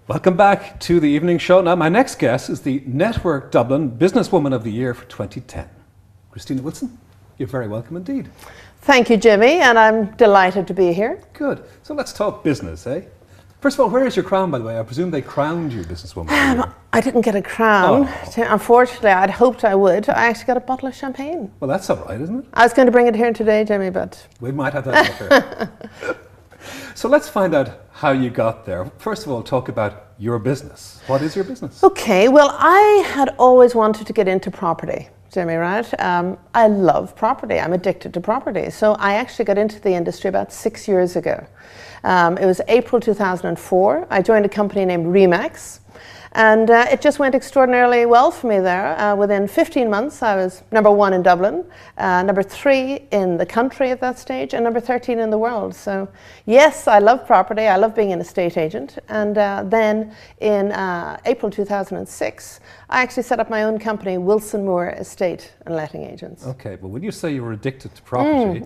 Welcome back to the evening show. Now, my next guest is the Network Dublin Businesswoman of the Year for 2010. Christina Wilson, you're very welcome indeed. Thank you, Jimmy, and I'm delighted to be here. Good. So let's talk business, eh? First of all, where is your crown, by the way? I presume they crowned you Businesswoman. I didn't get a crown. Oh. Unfortunately, I'd hoped I would. I actually got a bottle of champagne. Well, that's all right, isn't it? I was going to bring it here today, Jimmy, but... We might have that later. So let's find out how you got there. First of all, talk about your business. What is your business? Okay, well, I had always wanted to get into property, Jimmy, right? I love property. I'm addicted to property. So I actually got into the industry about 6 years ago. It was April 2004. I joined a company named Remax. And it just went extraordinarily well for me there. Within 15 months, I was number 1 in Dublin, number 3 in the country at that stage, and number 13 in the world. So yes, I love property. I love being an estate agent. And then in April 2006, I actually set up my own company, Wilson Moore Estate and Letting Agents. Okay, but when you say you were addicted to property,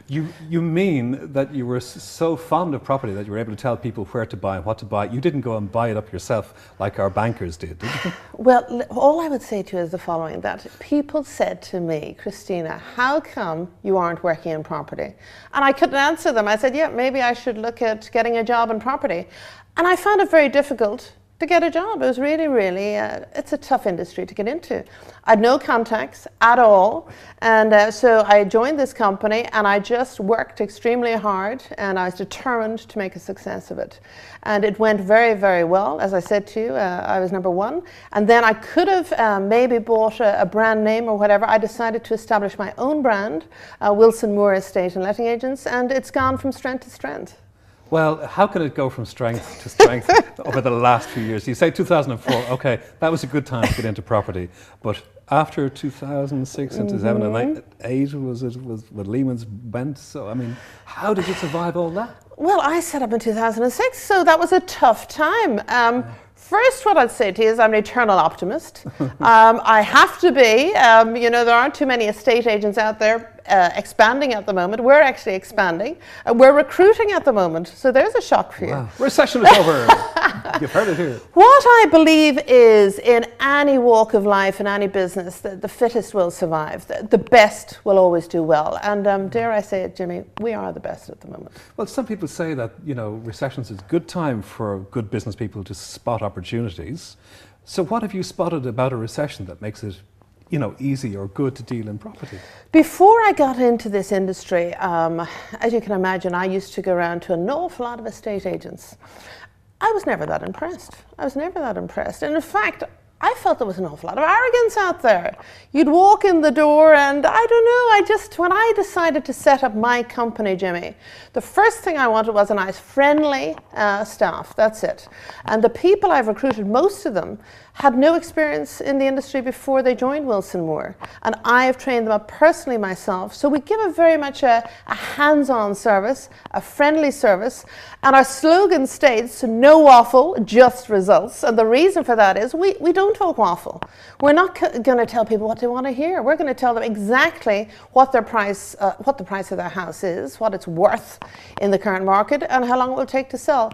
you mean that you were so fond of property that you were able to tell people where to buy and what to buy. You didn't go and buy it up yourself like our bankers did you? Well, all I would say to you is the following, that people said to me, Christina, how come you aren't working in property? And I couldn't answer them. I said, yeah, maybe I should look at getting a job in property. And I found it very difficult to get a job. It was really, it's a tough industry to get into. I had no contacts at all. And so I joined this company and I just worked extremely hard and I was determined to make a success of it. And it went very, very well. As I said to you, I was number 1. And then I could have maybe bought a brand name or whatever. I decided to establish my own brand, Wilson Moore Estate and Letting Agents, and it's gone from strength to strength. Well, how can it go from strength to strength over the last few years? You say 2004, okay, that was a good time to get into property, but after 2006 and 2008 was when Lehman's went, so I mean, how did you survive all that? Well, I set up in 2006, so that was a tough time. First, what I'd say to you is I'm an eternal optimist. I have to be. You know, there aren't too many estate agents out there expanding at the moment. We're actually expanding. We're recruiting at the moment. So there's a shock for you. Wow. Recession is over. You've heard it here. What I believe is in any walk of life, in any business, the fittest will survive. The best will always do well. And dare I say it, Jimmy, we are the best at the moment. Well, some people say that, you know, recessions is a good time for good business people to spot opportunities. So what have you spotted about a recession that makes it, you know, easy or good to deal in property? Before I got into this industry, as you can imagine, I used to go around to an awful lot of estate agents. I was never that impressed. And in fact, I felt there was an awful lot of arrogance out there. You'd walk in the door and I don't know, when I decided to set up my company, Jimmy, the first thing I wanted was a nice friendly staff, that's it. And the people I've recruited, most of them, had no experience in the industry before they joined Wilson Moore. And I have trained them up personally myself. So we give a very much a hands-on service, a friendly service. And our slogan states, no waffle, just results. And the reason for that is we don't talk waffle. We're not going to tell people what they want to hear. We're going to tell them exactly what the price of their house is, what it's worth in the current market, and how long it will take to sell.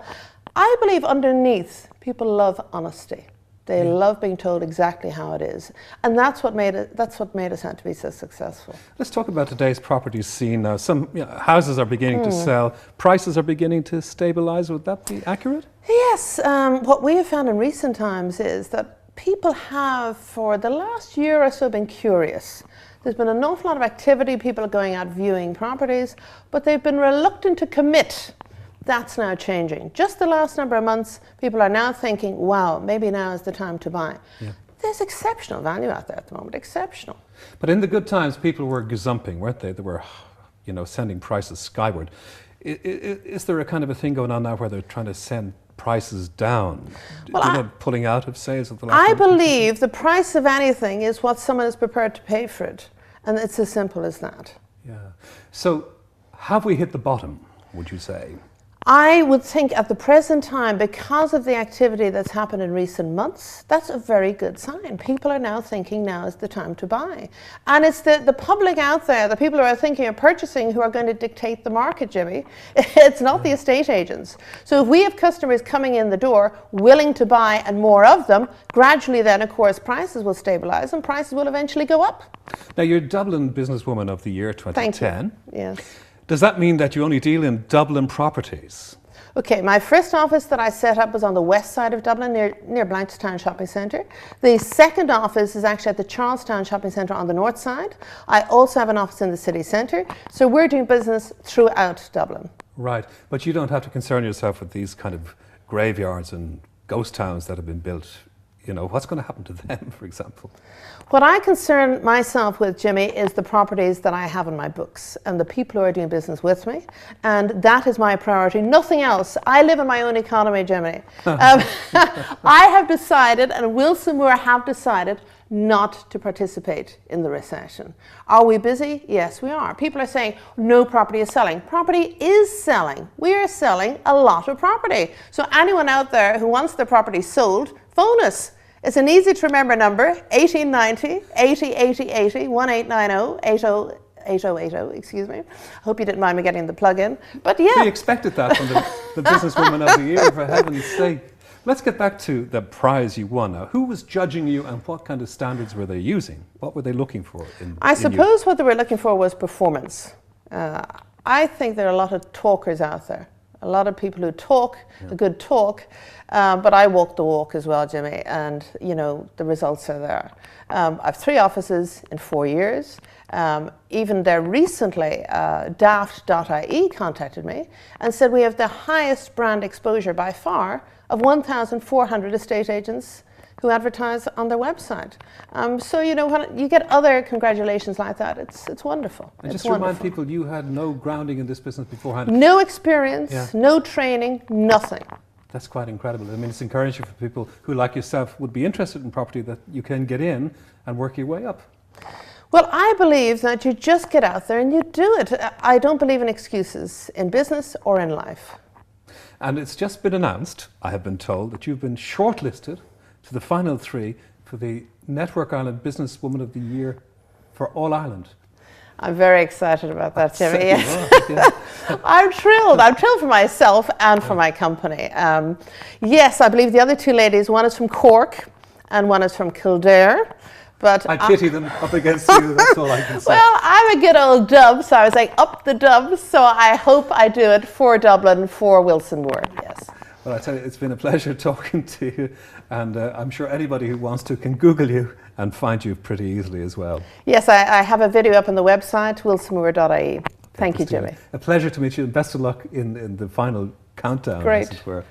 I believe underneath, people love honesty. They love being told exactly how it is. And that's what made us out to be so successful. Let's talk about today's property scene now. Some houses are beginning to sell. Prices are beginning to stabilize. Would that be accurate? Yes. What we have found in recent times is that people have, for the last year or so, been curious. There's been an awful lot of activity. People are going out viewing properties, but they've been reluctant to commit. That's now changing. Just the last number of months, people are now thinking, wow, maybe now is the time to buy. Yeah. There's exceptional value out there at the moment, exceptional. But in the good times, people were gazumping, weren't they? They were, you know, sending prices skyward. Is there a kind of a thing going on now where they're trying to send prices down? Well, pulling out of sales of the last I believe the price of anything is what someone is prepared to pay for it. And it's as simple as that. Yeah. So have we hit the bottom, would you say? I would think at the present time, because of the activity that's happened in recent months, that's a very good sign. People are now thinking now is the time to buy. And it's the public out there, the people who are thinking of purchasing, who are going to dictate the market, Jimmy. It's not the estate agents. So if we have customers coming in the door willing to buy and more of them, gradually then, of course, prices will stabilise and prices will eventually go up. Now, you're Dublin Businesswoman of the Year 2010. Thank you. Yes. Does that mean that you only deal in Dublin properties? Okay, my first office that I set up was on the west side of Dublin, near Blanchardstown Shopping Centre. The second office is actually at the Charlestown Shopping Centre on the north side. I also have an office in the city centre. So we're doing business throughout Dublin. Right, but you don't have to concern yourself with these kind of graveyards and ghost towns that have been built. You know, what's going to happen to them, for example? What I concern myself with, Jimmy, is the properties that I have in my books and the people who are doing business with me. And that is my priority, nothing else. I live in my own economy, Jimmy. I have decided, and Wilson Moore have decided, not to participate in the recession. Are we busy? Yes, we are. People are saying no property is selling. Property is selling. We are selling a lot of property. So anyone out there who wants their property sold, phone us. It's an easy to remember number, 1890 80 80 80 1890 8080, excuse me. I hope you didn't mind me getting the plug in. But yeah. We expected that from the Businesswoman of the Year, for heaven's sake. Let's get back to the prize you won now. Who was judging you and what kind of standards were they using? What were they looking for? I suppose what they were looking for was performance. I think there are a lot of talkers out there. A lot of people who talk, a good talk, but I walk the walk as well, Jimmy, and you know, the results are there. I have 3 offices in 4 years. Even there recently, daft.ie contacted me and said we have the highest brand exposure by far of 1,400 estate agents who advertise on their website. So, you know, when you get other congratulations like that, it's wonderful. And just to remind people, you had no grounding in this business beforehand. No experience, no training, nothing. That's quite incredible. I mean, it's encouraging for people who, like yourself, would be interested in property that you can get in and work your way up. Well, I believe that you just get out there and you do it. I don't believe in excuses in business or in life. And it's just been announced, I have been told, that you've been shortlisted to the final 3 for the Network Ireland Businesswoman of the Year for All Ireland. I'm very excited about that, Jimmy. Yeah. I'm thrilled. I'm thrilled for myself and for my company. Yes, I believe the other 2 ladies, one is from Cork and one is from Kildare. But I pity them up against you, that's all I can say. Well, I'm a good old dub, so I was like, up the dub. So I hope I do it for Dublin, for Wilson Moore, yes. Well, I tell you, it's been a pleasure talking to you, and I'm sure anybody who wants to can Google you and find you pretty easily as well. Yes, I have a video up on the website, wilsonmoore.ie. Thank you, Jimmy. A pleasure to meet you, and best of luck in the final countdown, Great. as it were.